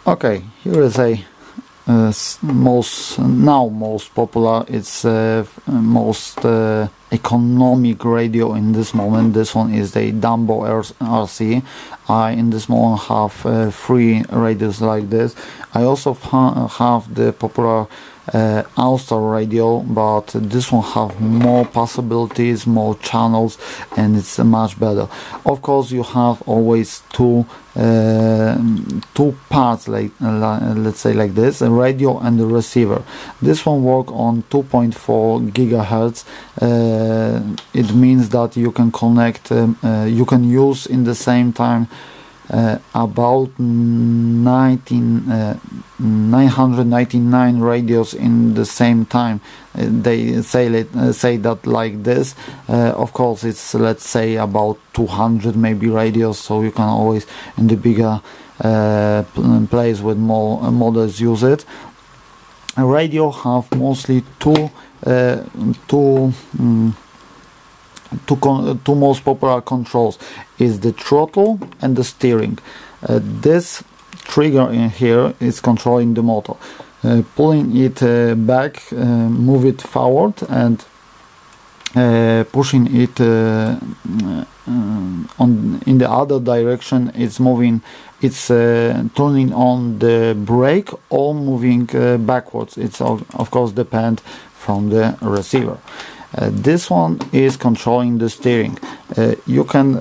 Okay, here is a most popular, it's most economic radio in this moment. This one is the Dumbo RC. I in this moment have 3 radios like this. I also have the popular All-Star radio, but this one have more possibilities, more channels, and it's much better. Of course, you have always two parts, like let's say like this: a radio and the receiver. This one work on 2.4 gigahertz. It means that you can connect, you can use in the same time about 999 radios in the same time. They say that like this. Of course, it's, let's say, about 200 maybe radios, so you can always in the bigger place with more models use it. A radio have mostly two most popular controls is the throttle and the steering. This trigger in here is controlling the motor. Pulling it back, move it forward, and pushing it in the other direction, it's moving, it's turning on the brake or moving backwards. It's of course depend from the receiver. This one is controlling the steering. You can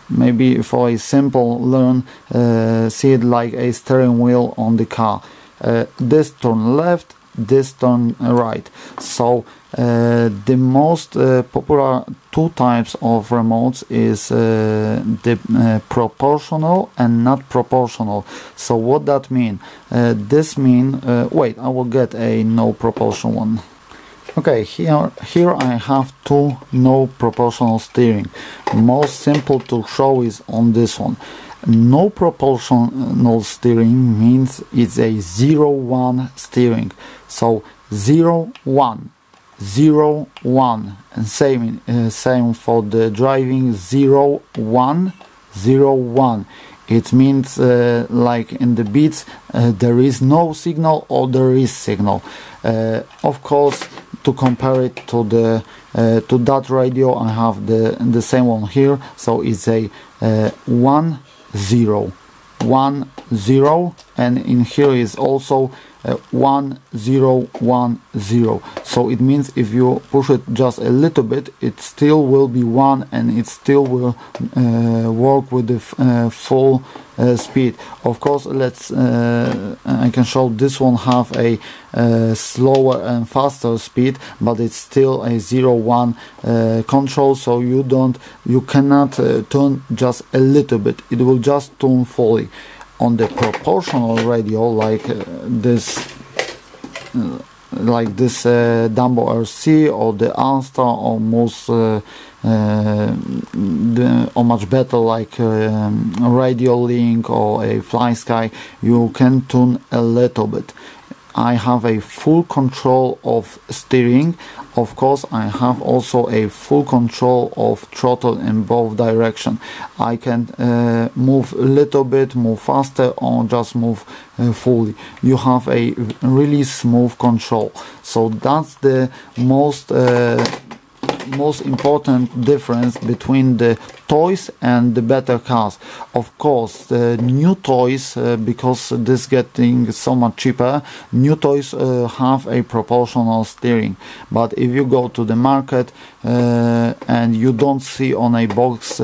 maybe for a simple learn see it like a steering wheel on the car. This turn left, this turn right. So the most popular 2 types of remotes is the proportional and not proportional. So what that mean? This mean wait, I will get a no proportional one. Okay, here I have 2 no proportional steering. Most simple to show is on this one. No proportional steering means it's a 0-1 steering. So 0-1, 0-1, and same for the driving, 0-1, 0-1. It means like in the beats there is no signal or there is signal. Of course, to compare it to the to that radio, I have the same one here. So it's a 1-0, 1-0, and in here is also 1-0-1-0. So it means if you push it just a little bit, it still will be 1, and it still will work with the full speed. Of course, I can show this one have a slower and faster speed, but it's still a 0-1 control. So you cannot turn just a little bit. It will just turn fully. On the proportional radio, like this Dumbo RC or the All-Star, or most or much better like Radio Link or a Fly Sky, you can tune a little bit. I have a full control of steering. Of course, I have also a full control of throttle in both directions. I can move a little bit, move faster, or just move fully. You have a really smooth control. So that's the most important difference between the toys and the better cars. Of course, the new toys, because this getting so much cheaper, new toys have a proportional steering. But if you go to the market and you don't see on a box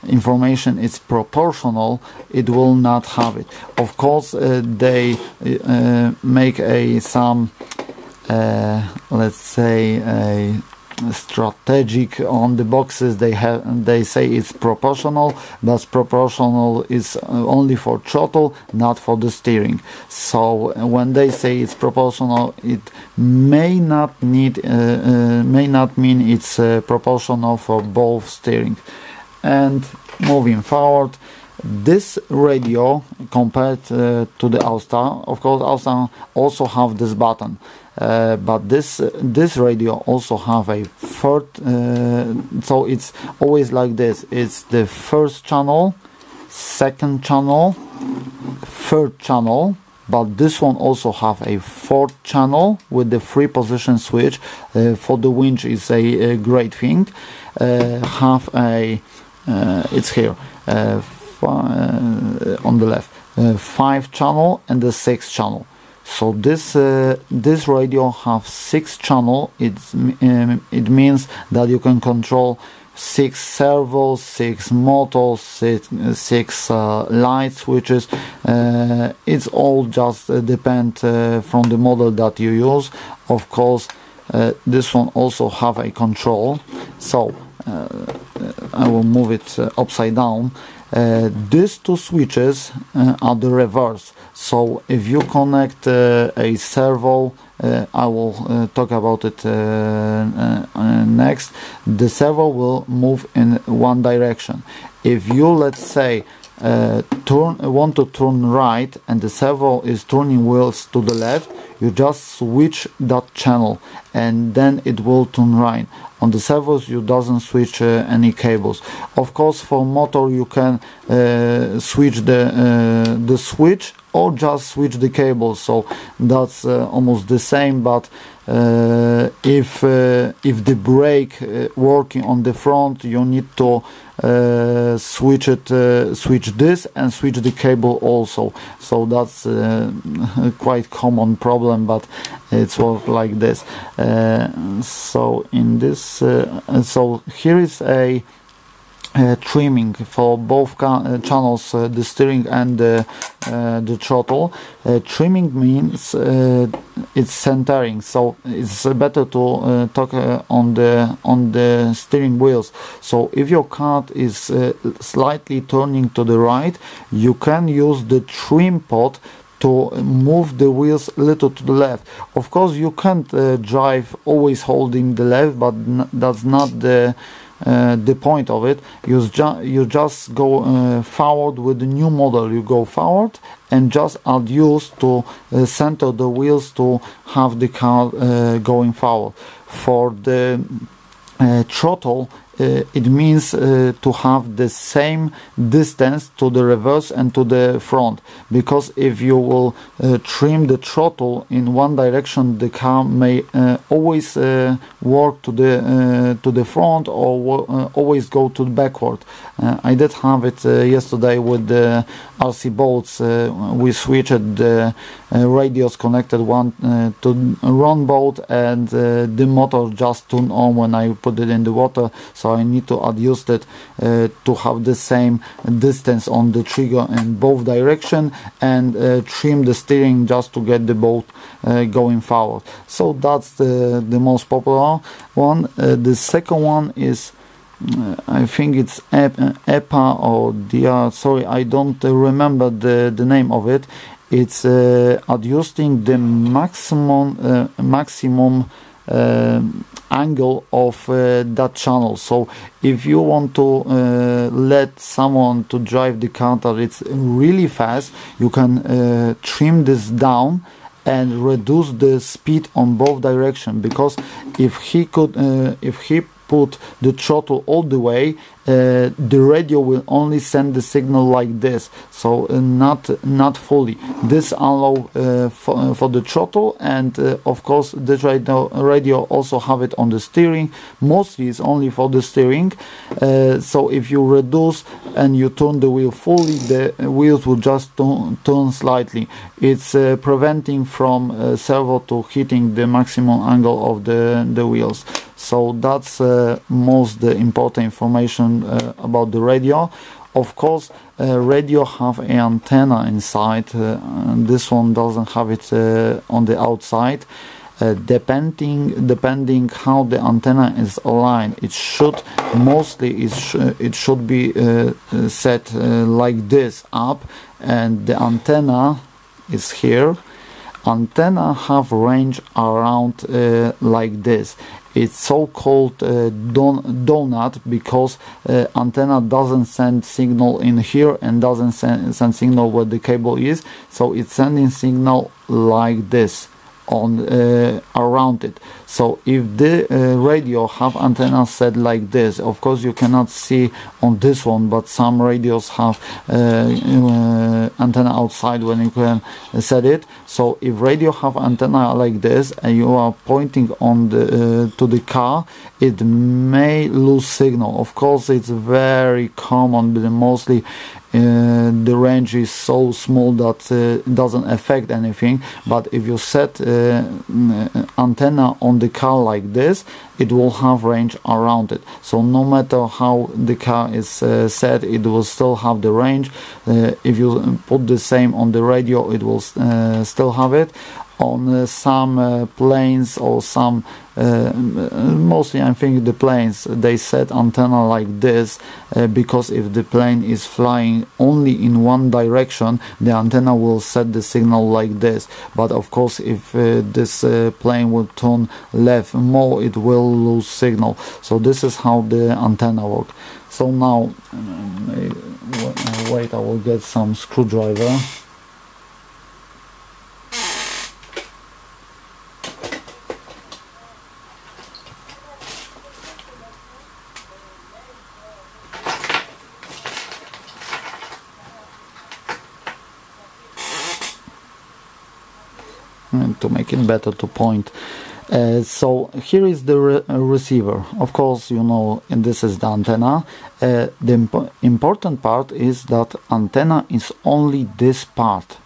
information it's proportional, it will not have it. Of course, they make some let's say a strategic on the boxes. They say it's proportional, but proportional is only for throttle, not for the steering. So when they say it's proportional, it may not mean it's proportional for both steering. And moving forward, this radio compared to the All-Star, of course All-Star also have this button, but this radio also have a third, so it's always like this. It's the first channel, second channel, third channel, but this one also have a fourth channel with the 3-position switch. For the winch is a great thing. Have a it's here on the left, 5 channel and the 6 channel. So this radio have 6 channel. It means that you can control 6 servos, 6 motors, 6 light switches. It's all just depend from the model that you use. Of course, this one also have a control. So I will move it upside down. These 2 switches are the reverse. So if you connect a servo, I will talk about it next. The servo will move in one direction. If you, let's say, want to turn right and the servo is turning wheels to the left, you just switch that channel and then it will turn right. On the servos you doesn't switch any cables. Of course, for motor you can switch the switch or just switch the cables, so that's almost the same. But if the brake working on the front, you need to switch this and switch the cable also. So that's quite common problem, but it's work like this. So in this, so here is a trimming for both channels, the steering and the throttle. Trimming means it's centering, so it's better to talk on the steering wheels. So if your car is slightly turning to the right, you can use the trim pot to move the wheels a little to the left. Of course, you can't drive always holding the left, but that's not the point of it. You just go forward with the new model. You go forward and just adjust to center the wheels to have the car going forward. For the throttle, it means to have the same distance to the reverse and to the front, because if you will trim the throttle in one direction, the car may always work to the front or always go to the backward. I did have it yesterday with the RC boats. We switched the radios connected one to run boat, and the motor just turned on when I put it in the water. So I need to adjust it to have the same distance on the trigger in both direction, and trim the steering just to get the boat going forward. So that's the most popular one. The second one is I think it's EPA or DR, sorry, I don't remember the name of it. It's adjusting the maximum angle of that channel. So if you want to let someone to drive the car that it's really fast, you can trim this down and reduce the speed on both directions, because if he put the throttle all the way, the radio will only send the signal like this, so not fully. This allow for the throttle, and of course the radio also have it on the steering. Mostly it's only for the steering. So if you reduce and you turn the wheel fully, the wheels will just turn slightly. It's preventing from servo to hitting the maximum angle of the wheels. So that's most the important information about the radio. Of course, radio have an antenna inside. This one doesn't have it on the outside. Depending how the antenna is aligned, it should be set like this up, and the antenna is here. Antenna have range around like this. It's so-called donut, because antenna doesn't send signal in here and doesn't send signal where the cable is, so it's sending signal like this on around it. So if the radio have antenna set like this, of course you cannot see on this one, but some radios have antenna outside when you can set it. So if radio have antenna like this and you are pointing on the to the car, it may lose signal. Of course it's very common, but mostly the range is so small that it doesn't affect anything. But if you set antenna on the car like this, it will have range around it. So no matter how the car is set, it will still have the range. If you put the same on the radio, it will still have it. On some planes or some mostly I think the planes, they set antenna like this because if the plane is flying only in one direction, the antenna will set the signal like this. But of course if this plane will turn left more, it will lose signal. So this is how the antenna works. So now wait, I will get some screwdriver. To make it better to point. So here is the receiver. Of course, you know, and this is the antenna. The important part is that antenna is only this part.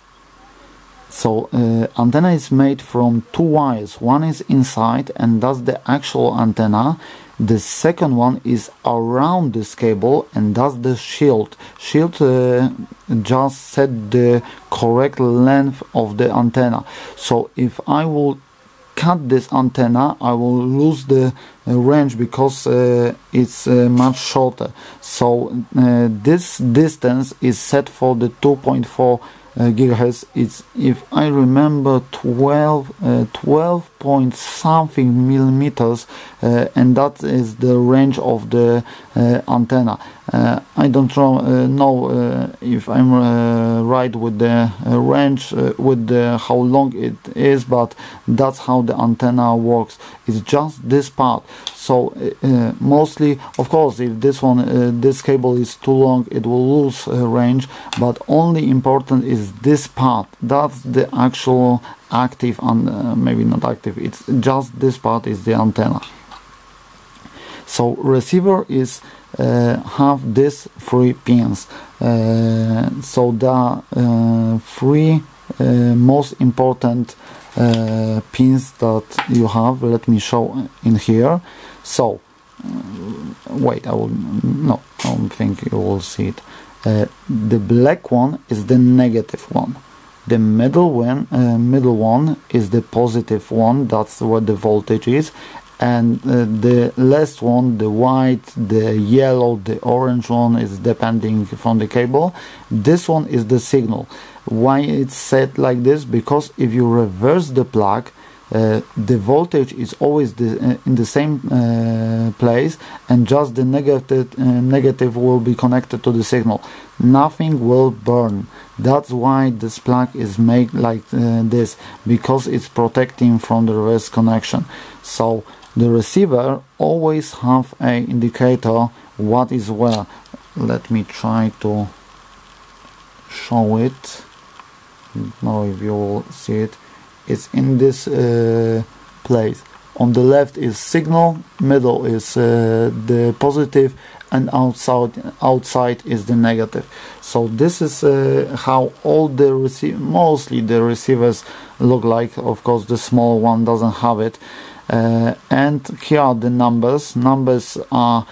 So antenna is made from two wires. One is inside and that's the actual antenna. The second one is around this cable and that's the shield. Shield just set the correct length of the antenna. So if I will cut this antenna, I will lose the range because it's much shorter. So this distance is set for the 2.4 gigahertz. It's, if I remember, 12 point something millimeters, and that is the range of the antenna. I don't know if I'm right with the range, with the how long it is, but that's how the antenna works. It's just this part. So mostly, of course, if this one, this cable is too long, it will lose range. But only important is this part. That's the actual active, and maybe not active. It's just this part is the antenna. So receiver is have these three pins. So the three most important pins that you have. Let me show in here. So wait, I don't think you will see it. The black one is the negative one. The middle one is the positive one. That's what the voltage is. And the last one, the white, the yellow, the orange one, is depending from the cable. This one is the signal. Why it's set like this? Because if you reverse the plug, the voltage is always in the same place, and just the negative will be connected to the signal. Nothing will burn. That's why this plug is made like this, because it's protecting from the reverse connection. So the receiver always have an indicator what is where. Let me try to show it. Now if you will see it, it's in this place. On the left is signal, middle is the positive, and outside is the negative. So this is how all the mostly the receivers look like. Of course the small one doesn't have it. And here are the numbers. Numbers are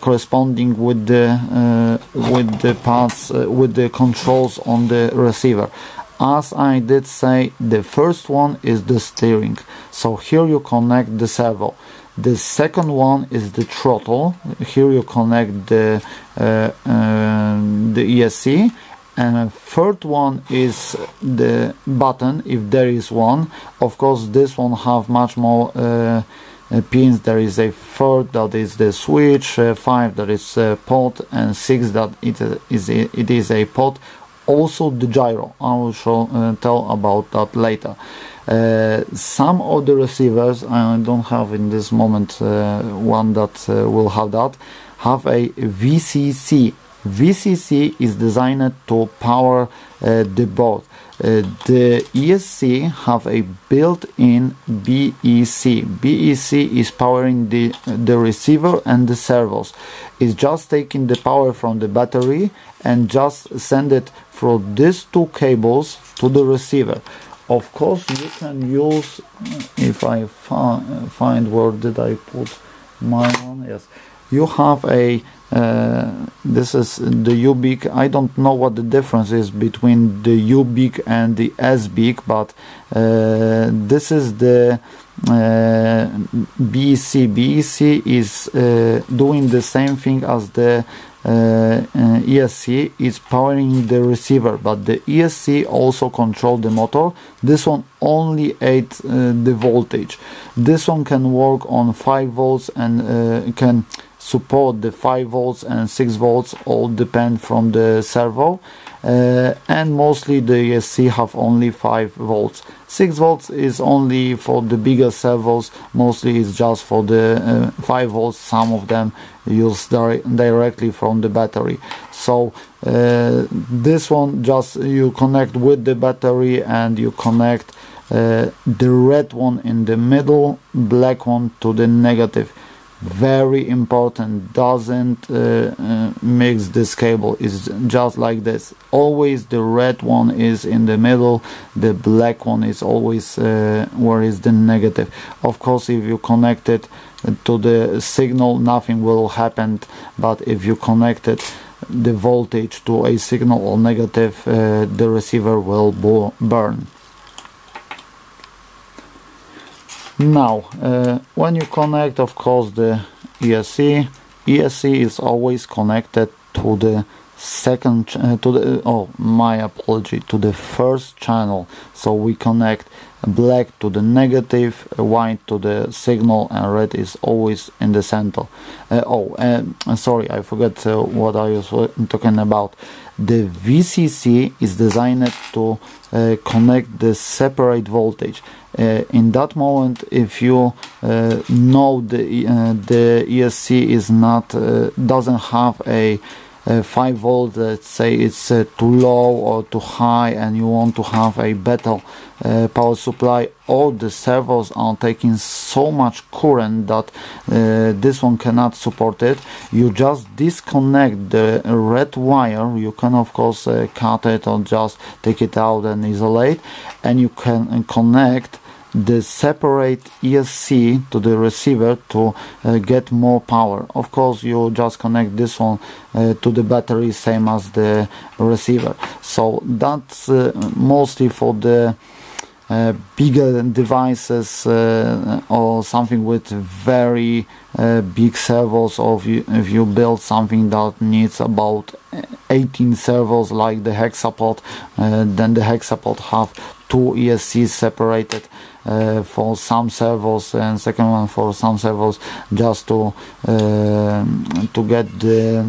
corresponding with the parts, with the controls on the receiver. As I did say, the first one is the steering. So here you connect the servo. The second one is the throttle. Here you connect the ESC. And third one is the button, if there is one. Of course, this one have much more pins. There is a third that is the switch, 5 that is a port, and 6 that it is a port. Also the gyro. I will tell about that later. Some of the receivers, I don't have in this moment one that will have that, have a VCC. VCC is designed to power the board. The ESC have a built-in BEC. BEC is powering the receiver and the servos. It's just taking the power from the battery and just send it through these two cables to the receiver. Of course, you can use, if I find where did I put my one, yes, you have a this is the U-beak. I don't know what the difference is between the U-beak and the S-beak, but this is the BEC. BEC is doing the same thing as the ESC. Is powering the receiver, but the ESC also control the motor. This one only aids the voltage. This one can work on 5 volts and can support the 5 volts and 6 volts, all depend from the servo, and mostly the ESC have only 5 volts. 6 volts is only for the bigger servos, mostly it's just for the 5 volts. Some of them use directly from the battery. So this one just you connect with the battery and you connect the red one in the middle, black one to the negative. Very important, doesn't mix this cable. It's just like this. Always the red one is in the middle, the black one is always where is the negative. Of course, if you connect it to the signal, nothing will happen, but if you connect it the voltage to a signal or negative, the receiver will burn. Now, when you connect, of course, the ESC is always connected to the second, to the first channel. So we connect black to the negative, white to the signal, and red is always in the center. Sorry, I forgot what I was talking about. The VCC is designed to connect the separate voltage. In that moment, if you know the ESC is not doesn't have a 5 volt, let's say it's too low or too high, and you want to have a better power supply, all the servos are taking so much current that this one cannot support it. You just disconnect the red wire. You can of course cut it or just take it out and isolate, and you can connect the separate ESC to the receiver to get more power. Of course, you just connect this one to the battery, same as the receiver. So that's mostly for the bigger devices or something with very big servos, or if you build something that needs about 18 servos like the Hexapod, then the Hexapod have 2 ESCs separated for some servos, and second one for some servos, just to get the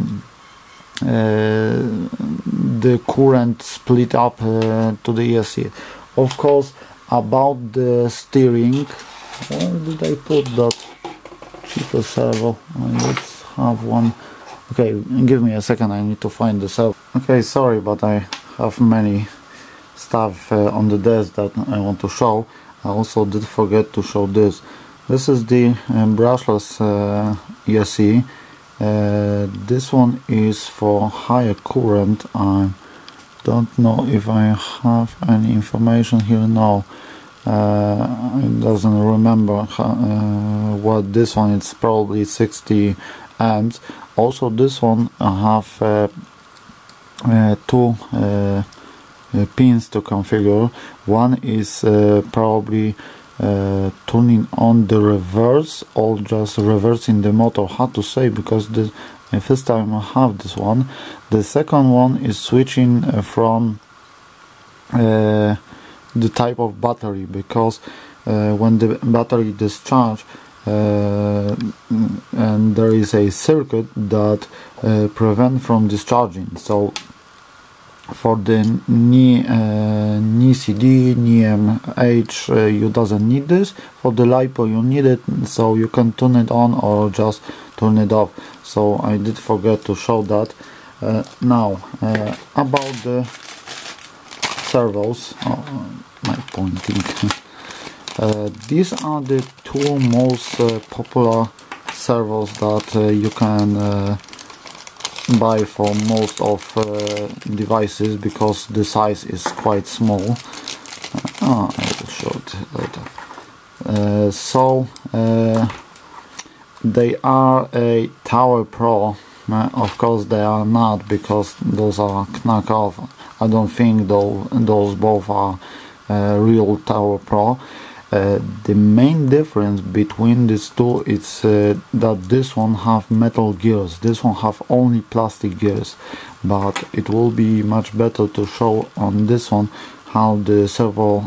current split up to the ESC. Of course, about the steering, where did I put that cheaper servo? Let's have one. Okay, give me a second, I need to find the servo. Okay, sorry, but I have many stuff on the desk that I want to show. I also did forget to show this. This is the brushless ESC. This one is for higher current. I don't know if I have any information here now. It doesn't remember what this one. It's probably 60 amps. Also, this one I have 2 pins to configure. One is probably turning on the reverse or just reversing the motor. Hard to say, because the first time I have this one. The second one is switching from the type of battery, because when the battery discharge and there is a circuit that prevent from discharging. So For the Ni CD, Ni H, you doesn't need this. For the LiPo you need it, so you can turn it on or just turn it off. So I did forget to show that. Now about the servos, my pointing. These are the two most popular servos that you can buy for most of devices, because the size is quite small. I will show it later. They are a Tower Pro. Of course they are not, because those are knockoff. I don't think those both are real Tower Pro. The main difference between these two is that this one have metal gears, this one have only plastic gears, but it will be much better to show on this one how the servo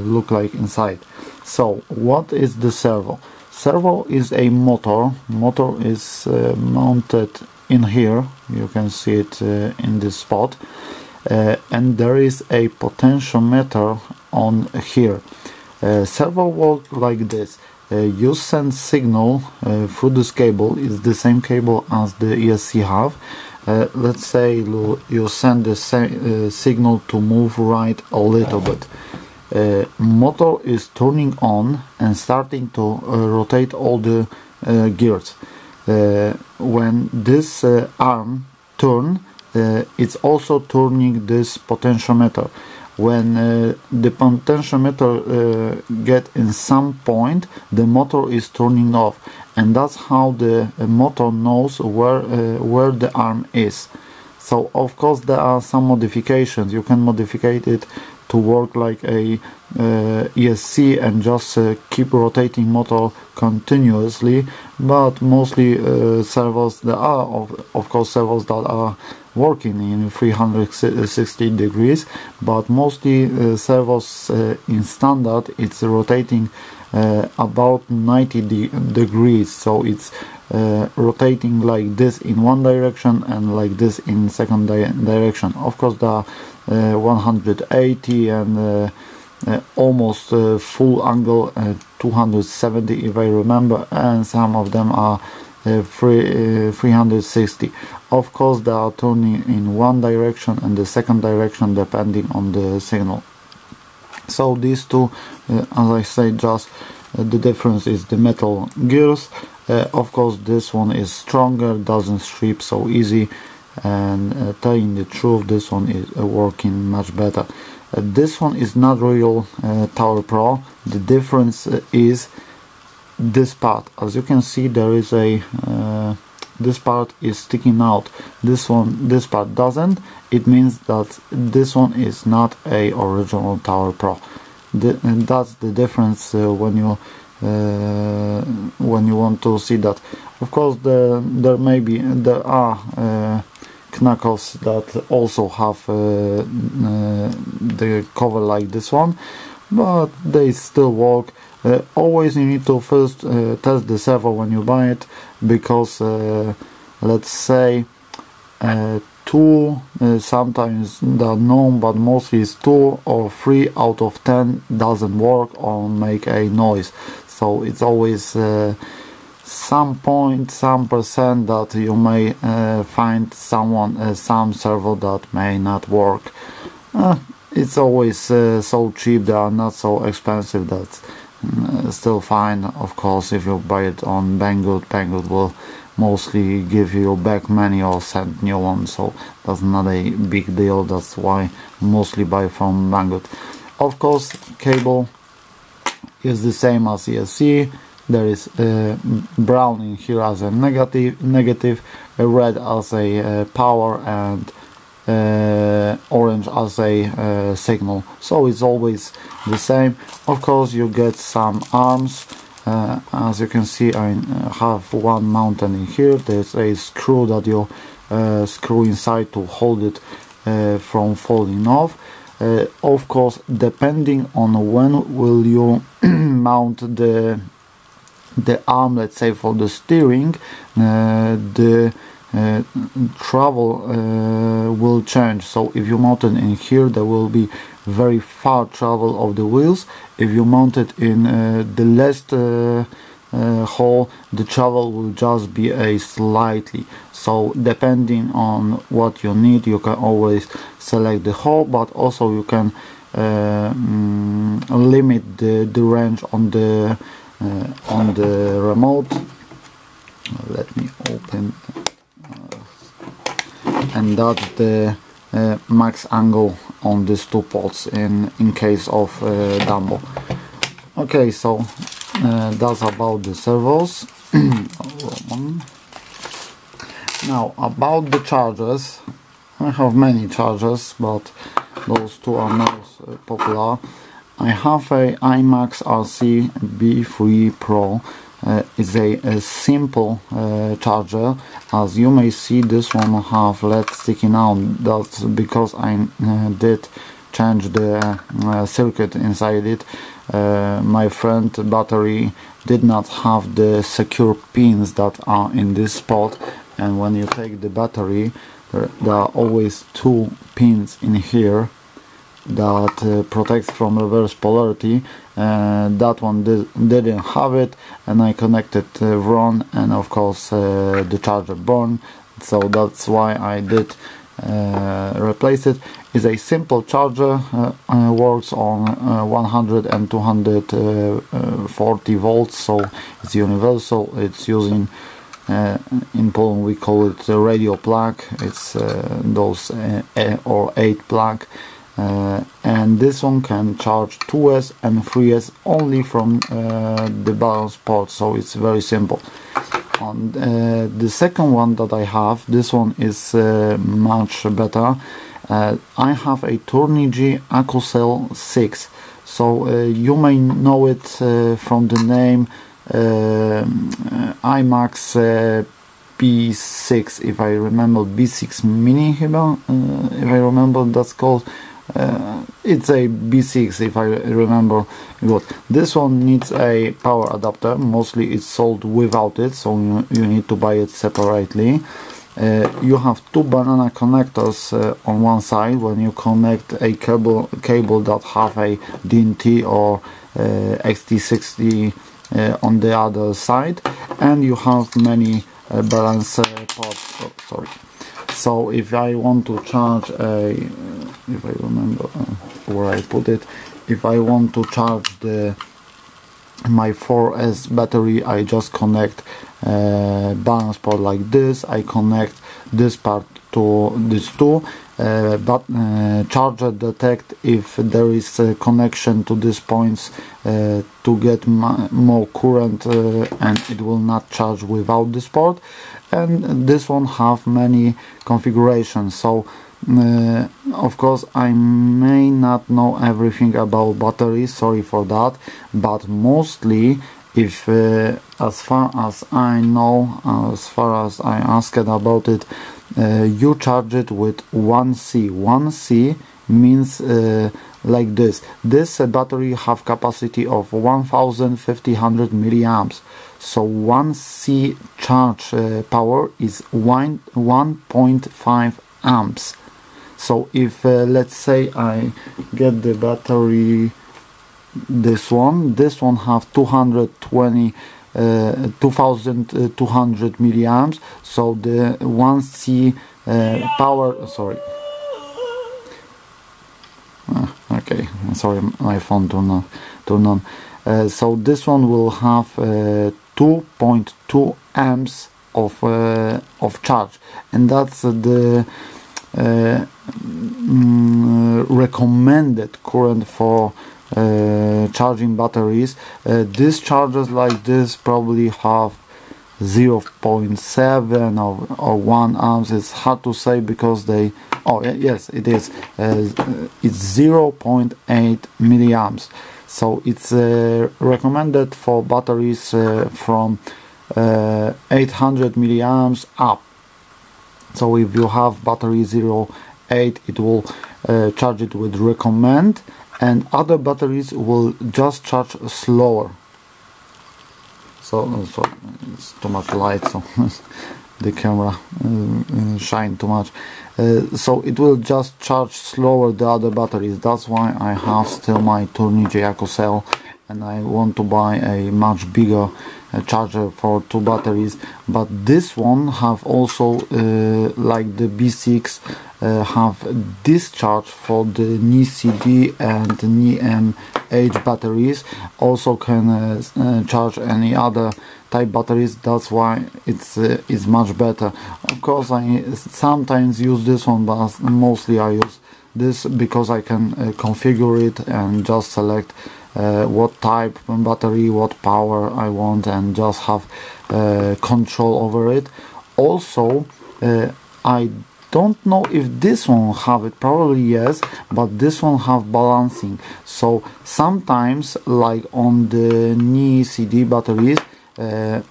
look like inside. So what is the servo? Servo is a motor. Motor is mounted in here, you can see it in this spot, and there is a potentiometer on here. Servo works like this. You send signal through this cable. It's the same cable as the ESC have. Let's say you send the signal to move right a little bit. Motor is turning on and starting to rotate all the gears. When this arm turn, it's also turning this potentiometer. When the potentiometer get in some point, the motor is turning off, and that's how the motor knows where the arm is. So of course there are some modifications. You can modify it to work like a ESC and just keep rotating motor continuously, but mostly servos, there are of course servos that are working in 360 degrees, but mostly servos in standard it's rotating about 90 degrees, so it's rotating like this in one direction and like this in second direction. Of course there are 180 and almost full angle 270 if I remember, and some of them are 360. Of course they are turning in one direction and the second direction depending on the signal. So these two, as I say, just the difference is the metal gears. Of course this one is stronger, doesn't strip so easy, and telling the truth, this one is working much better. This one is not real Tower Pro. The difference is this part. As you can see, there is a this part is sticking out, this part doesn't. It means that this one is not a original Tower Pro. And that's the difference when you want to see that. Of course there are knuckles that also have the cover like this one, but they still work. Always you need to first test the servo when you buy it, because let's say 2 sometimes they're known, but mostly it's 2 or 3 out of 10 doesn't work or make a noise. So it's always some percent that you may find some servo that may not work. It's always so cheap, they are not so expensive, that's still fine. Of course if you buy it on Banggood, Banggood will mostly give you back money or send new one, so that's not a big deal. That's why mostly buy from Banggood. Of course cable is the same as ESC. There is brown in here as a negative, red as a power, and orange as a signal. So it's always the same. Of course you get some arms. As you can see, I have one mounted in here. There's a screw that you screw inside to hold it from falling off. Of course, depending on when will you mount the arm, let's say for the steering, the travel will change. So if you mount it in here, there will be very far travel of the wheels. If you mount it in the last hole, the travel will just be a slightly. So depending on what you need, you can always select the hole, but also you can limit the range on the remote. Let me open, and that's the max angle on these two pods in case of Dumbo. Okay, so that's about the servos. Now about the chargers, I have many chargers, but those two are most popular. I have a IMAX RC B3 Pro. It's a simple charger. As you may see, this one have LED sticking out. That's because I did change the circuit inside it. My front battery did not have the secure pins that are in this spot, and when you take the battery, there are always two pins in here that protects from reverse polarity. That one didn't have it, and I connected wrong, and of course the charger burned, so that's why I did replace it. It's a simple charger, works on 100 and 240 volts, so it's universal. It's using in Poland we call it a radio plug. It's those or 8 plug. And this one can charge 2S and 3S only from the balance port, so it's very simple. On the second one that I have, this one is much better. I have a Turnigy AcuCell 6, so you may know it from the name IMAX B6, if I remember, B6 Mini, if I remember that's called. It's a B6 if I remember good. This one needs a power adapter. Mostly it's sold without it, so you need to buy it separately. You have two banana connectors on one side when you connect a cable that have a DNT or XT60 on the other side, and you have many balance ports. Oh, sorry. So if I want to charge if I remember where I put it, if I want to charge my 4S battery, I just connect balance port like this. I connect this part to this two, but charger detect if there is a connection to these points to get more current, and it will not charge without this port. And this one have many configurations, so of course I may not know everything about batteries, sorry for that, but mostly if as far as I know, as far as I asked about it, you charge it with 1C. 1C means like this. This battery have capacity of 1500 milliamps. So 1C charge power is 1.5 amps. So if let's say I get the battery, this one have 2200 milliamps. So the 1C power, sorry. Okay, sorry, my phone turned on. So this one will have 2.2 amps of charge, and that's the recommended current for charging batteries. These chargers like this probably have 0.7 or 1 amps. It's hard to say because they, oh yes it is, it's 0.8 milliamps. So it's recommended for batteries from 800 milliamps up. So if you have battery 0.8, it will charge it with recommend, and other batteries will just charge slower. So it's too much light, so the camera shine too much. So it will just charge slower the other batteries. That's why I have still my Turni Gyro cell, and I want to buy a much bigger charger for 2 batteries. But this one have also like the B6 have discharge for the NiCd and NiMH batteries. Also can charge any other type batteries. That's why it's much better. Of course, I sometimes use this one, but mostly I use this because I can configure it and just select what type battery, what power I want, and just have control over it. Also, I don't know if this one have it, probably yes, but this one have balancing. So sometimes, like on the NiCd batteries,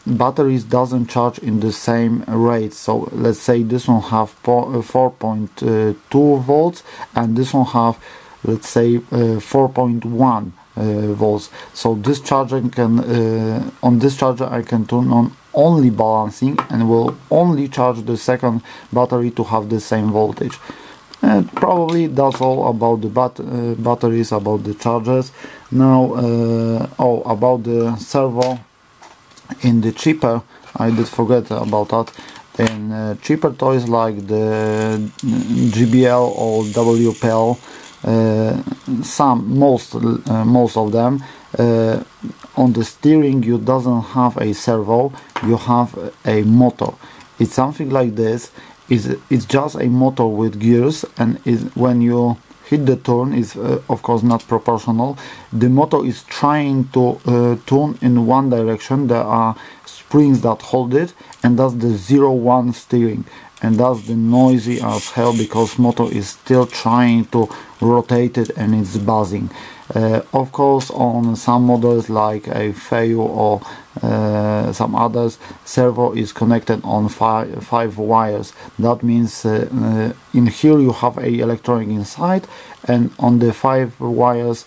batteries doesn't charge in the same rate. So let's say this one have 4.2 volts and this one have, let's say, 4.1 volts. So this charger can on this charger I can turn on only balancing and will only charge the second battery to have the same voltage. And probably that's all about the batteries, about the chargers. Now about the servo. In the cheaper, I did forget about that. In cheaper toys like the GBL or WPL, most of them, on the steering you doesn't have a servo, you have a motor. It's something like this. It's just a motor with gears, and when you hit the turn, is of course not proportional. The motor is trying to turn in one direction. There are springs that hold it, and that's the 0-1 steering, and that's the noisy as hell because motor is still trying to rotate it and it's buzzing. Of course, on some models like a Feu or some others, servo is connected on five wires. That means in here you have a electronic inside, and on the 5 wires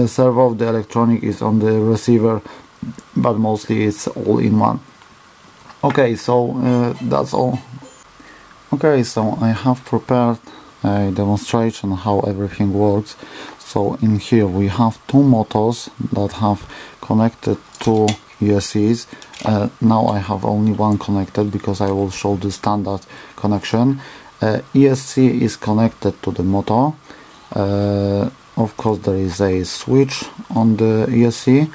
servo, the electronic is on the receiver, but mostly it's all in one. Okay, so that's all. Okay, so I have prepared a demonstration how everything works. So in here we have 2 motors that have connected 2 ESCs. Now I have only one connected because I will show the standard connection. ESC is connected to the motor. Of course there is a switch on the ESC.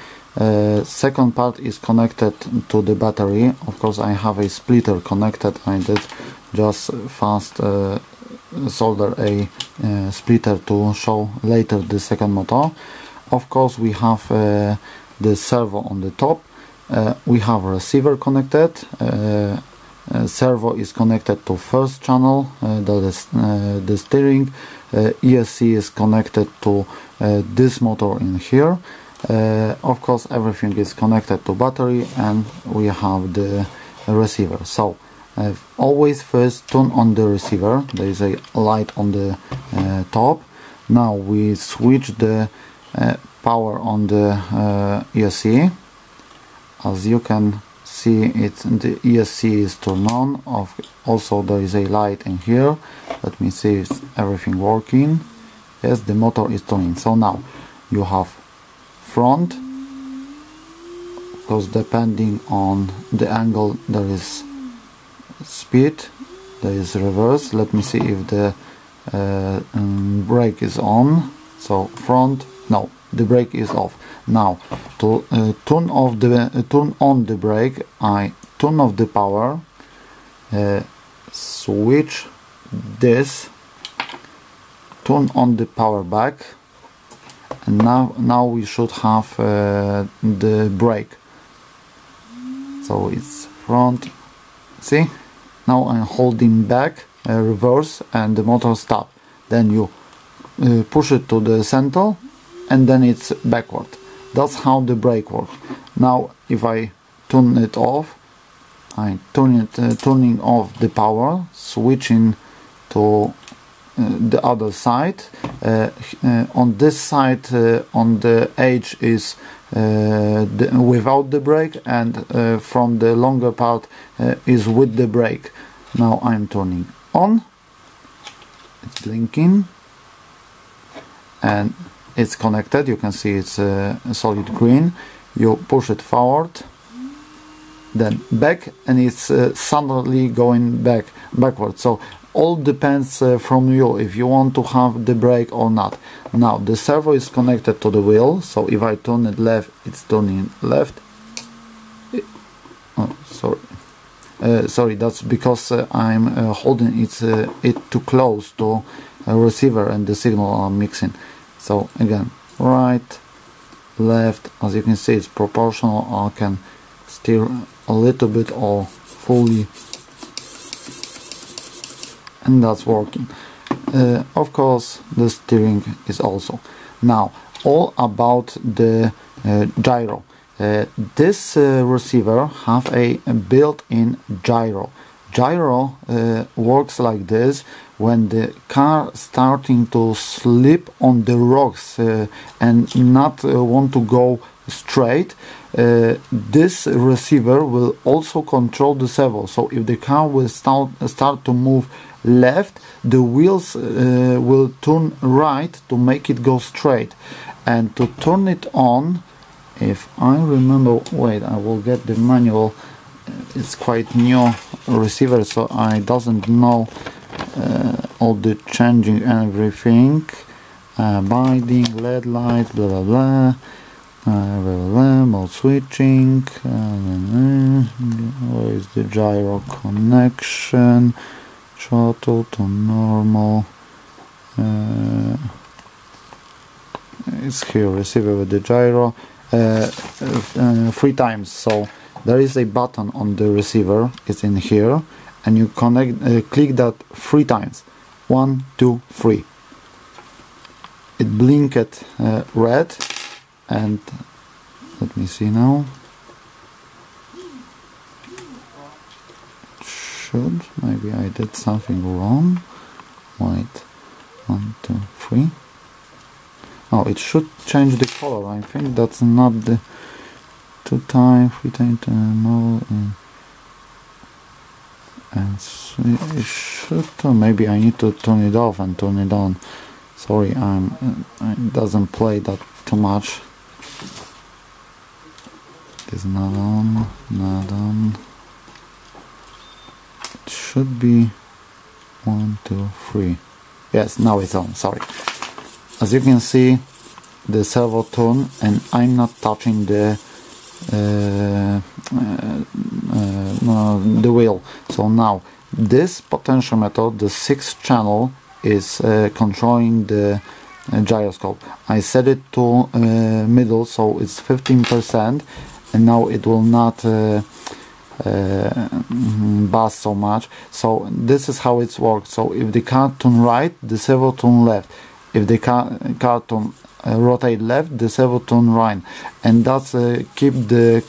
Second part is connected to the battery. Of course I have a splitter connected. I did just fast solder a splitter to show later the second motor. Of course we have the servo on the top. We have a receiver connected. Servo is connected to first channel, that is the steering. ESC is connected to this motor in here. Of course everything is connected to battery, and we have the receiver. So always first turn on the receiver. There is a light on the top. Now we switch the power on the ESC. As you can see, the ESC is turned on. Also there is a light in here. Let me see if everything working. Yes, the motor is turning. So now you have front, because depending on the angle there is speed, there is reverse. Let me see if the brake is on. So front, no, the brake is off. Now to turn on the brake, I turn off the power, switch this, turn on the power back, and now we should have the brake. So it's front. See, now I'm holding back, reverse, and the motor stop. Then you push it to the center, and then it's backward. That's how the brake works. Now if I turn it off, I turning off the power, switching to the other side. On this side, on the edge is without the brake, and from the longer part is with the brake. Now I'm turning on, it's blinking, and it's connected. You can see it's a solid green. You push it forward, then back, and it's suddenly going backwards. So all depends from you if you want to have the brake or not. Now the servo is connected to the wheel, so if I turn it left, it's turning left. Oh, sorry, that's because I'm holding it too close to a receiver and the signal are mixing. So again, right, left. As you can see, it's proportional. I can steer a little bit or fully, and that's working. Of course, the steering is also. Now, all about the gyro. This receiver have a built-in gyro. Gyro works like this: when the car starting to slip on the rocks and not want to go straight, this receiver will also control the servo. So if the car will start to move left, the wheels will turn right to make it go straight. And to turn it on, if I remember, wait, I will get the manual. It's quite new receiver, so I doesn't know all the changing everything. Binding, LED lights, blah blah blah, mode switching. Where is the gyro connection? Throttle to normal. It's here, receiver with the gyro. 3 times. So there is a button on the receiver. It's in here, and you click that 3 times. 1, 2, 3. It blinked red, and let me see now. Maybe I did something wrong. Wait, 1, 2, 3. Oh, it should change the color. I think that's not the 2 times, 3 times, no, and it should. Maybe I need to turn it off and turn it on. Sorry, it doesn't play that too much. It's not on, not on. It should be 1, 2, 3. Yes, now it's on. Sorry. As you can see, the servo turn, and I'm not touching the wheel. So now this potentiometer, the 6th channel, is controlling the gyroscope. I set it to middle, so it's 15%, and now it will not buzz so much. So this is how it works. So if the car turn right, the servo turn left. If the car turn rotate left, the servo turn right, and that's keeping the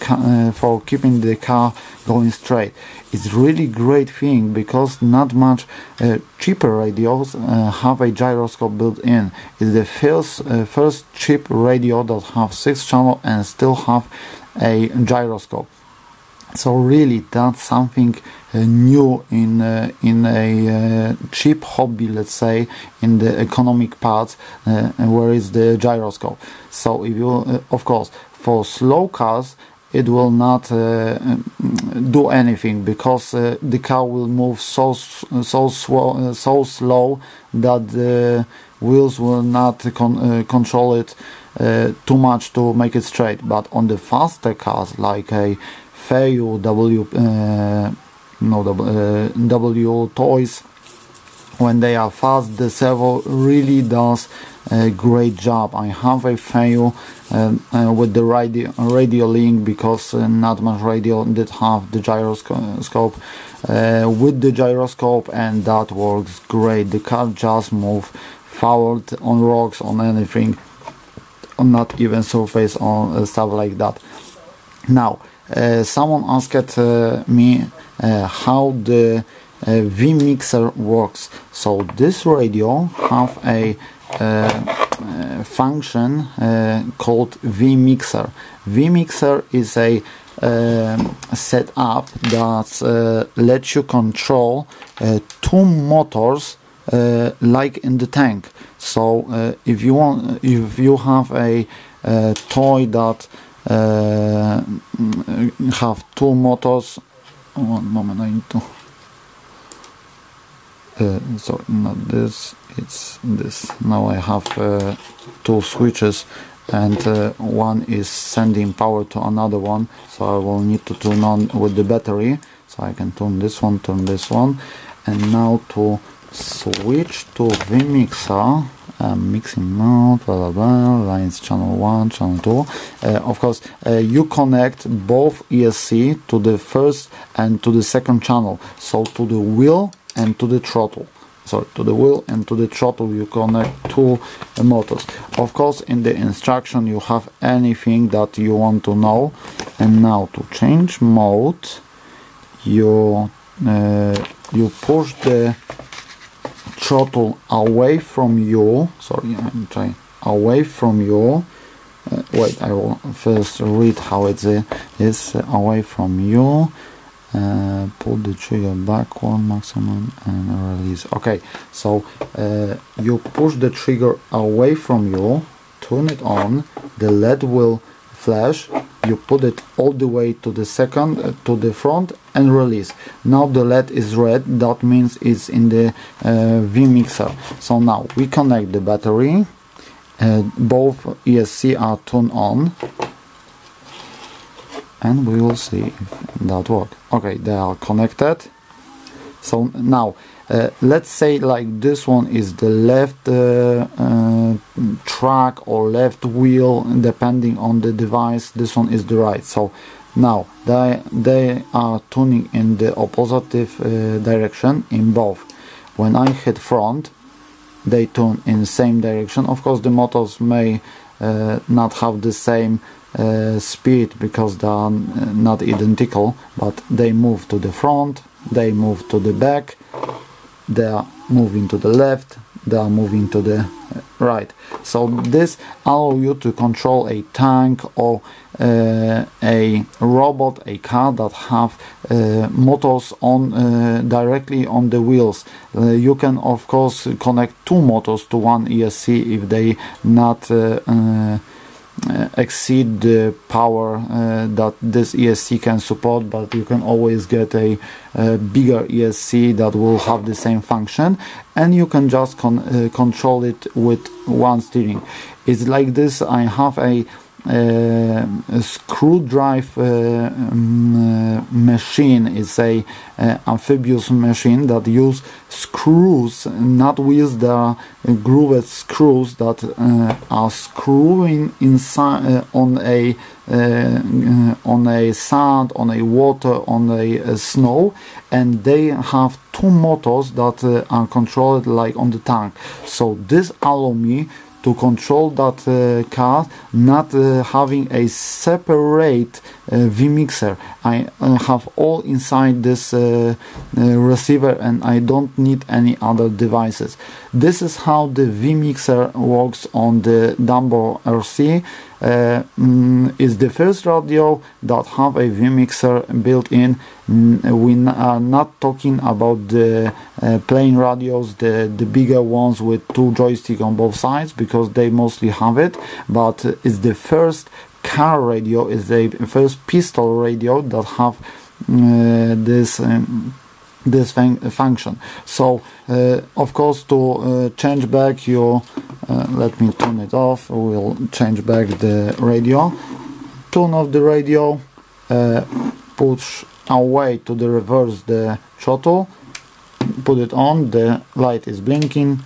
car going straight. It's really great thing, because not much cheaper radios have a gyroscope built in. It's the first cheap radio that have 6 channel and still have a gyroscope. So really, that's something new in a cheap hobby, let's say, in the economic parts, where is the gyroscope. So if you, of course, for slow cars, it will not do anything, because the car will move so slow that the wheels will not control it too much to make it straight. But on the faster cars, like a Servo, W toys, when they are fast, the servo really does a great job. I have a fail with the radio link, because not much radio did have the gyroscope with the gyroscope, and that works great. The car just moves forward on rocks, on anything, on not even surface, on stuff like that. Now someone asked me how the vMixer works. So this radio have a function called vMixer. vMixer is a setup that lets you control two motors like in the tank. So if you have a toy that have two motors. One moment, I need to sorry, not this, it's this. Now I have two switches, and one is sending power to another one, so I will need to turn on with the battery. So I can turn this one, and now to switch to vMixer, mixing mode, blah blah blah, lines channel 1, channel 2. Of course, you connect both ESC to the first and to the second channel, so to the wheel and to the throttle. So to the wheel and to the throttle you connect two motors. Of course, in the instruction you have anything that you want to know. And now to change mode, you push the throttle away from you. Sorry, I'm trying away from you. Wait, I will first read how it is away from you. Pull the trigger backward maximum and release. Okay, so you push the trigger away from you, turn it on, the LED will flash, you put it all the way to the second, to the front, and release. Now the LED is red, that means it's in the vMixer. So now we connect the battery, both ESC are turned on, and we will see if that works. Okay, they are connected. So now let's say like this one is the left track or left wheel, depending on the device. This one is the right. So now they are tuning in the opposite direction in both. When I hit front, they tune in the same direction. Of course, the motors may not have the same speed because they are not identical, but they move to the front, they move to the back, they are moving to the left, they are moving to the right. So this allows you to control a tank or a robot, a car that have motors on directly on the wheels. You can of course connect two motors to one ESC if they not exceed the power that this ESC can support, but you can always get a bigger ESC that will have the same function, and you can just control it with one steering. It's like this. I have a screwdriver machine. It's a amphibious machine that use screws, not wheels. There are grooved screws that are screwing inside on a sand, on a water, on a snow, and they have two motors that are controlled like on the tank. So this allows me to control that car, not having a separate vMixer. I have all inside this receiver, and I don't need any other devices. This is how the vMixer works on the Dumbo RC. Is the first radio that have a vMixer built in. We are not talking about the plain radios, the bigger ones with two joysticks on both sides, because they mostly have it, but it's the first car radio, is the first pistol radio that have this function. So of course, to change back your let me turn it off. We'll change back the radio. Turn off the radio, push away to the reverse the throttle, put it on, the light is blinking,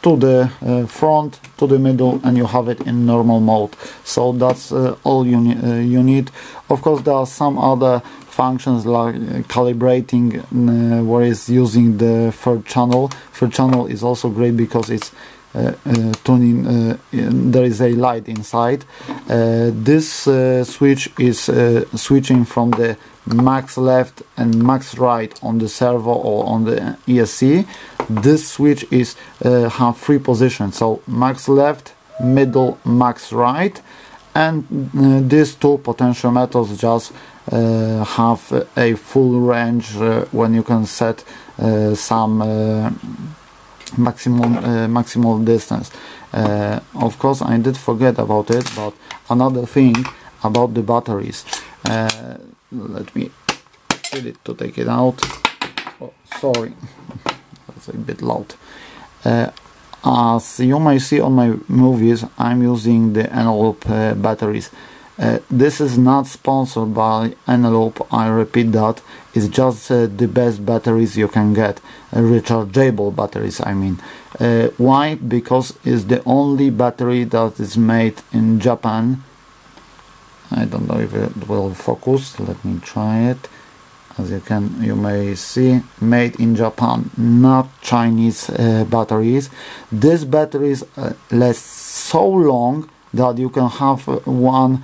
to the front, to the middle, and you have it in normal mode. So that's all you need. Of course, there are some other functions like calibrating, where it's using the third channel. Third channel is also great because it's tuning, there is a light inside. This switch is switching from the max left and max right on the servo or on the ESC. This switch is have 3 positions, so max left, middle, max right, and these 2 potentiometers just have a full range when you can set some maximal distance. Of course, I did forget about it, but another thing about the batteries. Let me get it to take it out. Oh, sorry, that's a bit loud. As you may see on my movies, I'm using the Eneloop batteries. This is not sponsored by Eneloop, I repeat that. It's just the best batteries you can get, rechargeable batteries I mean. Why? Because it's the only battery that is made in Japan. I don't know if it will focus, let me try it. As you may see, made in Japan, not Chinese batteries. These batteries last so long that you can have one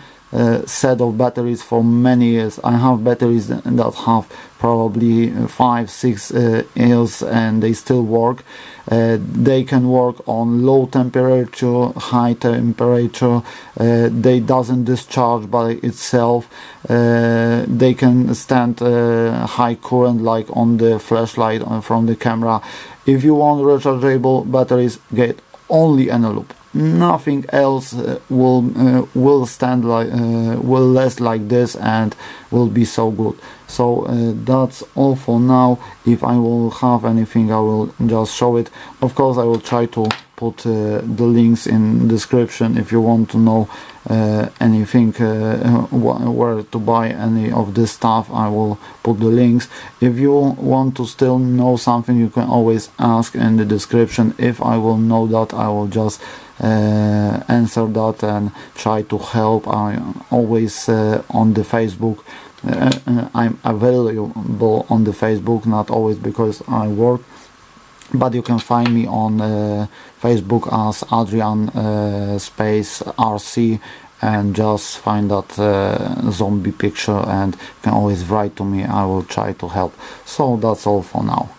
set of batteries for many years. I have batteries that have probably 5-6 years and they still work. They can work on low temperature, high temperature. They doesn't discharge by itself. They can stand high current like on the flashlight from the camera. If you want rechargeable batteries, get only Eneloop. Nothing else will stand like will last like this and will be so good. So that's all for now. If I will have anything, I will just show it. Of course, I will try to put the links in description if you want to know anything, where to buy any of this stuff. I will put the links. If you want to still know something, you can always ask in the description. If I will know that, I will just answer that and try to help. I'm always on the Facebook. I'm available on the Facebook, not always because I work, but you can find me on Facebook as Adrian space RC, and just find that zombie picture and you can always write to me. I will try to help. So that's all for now.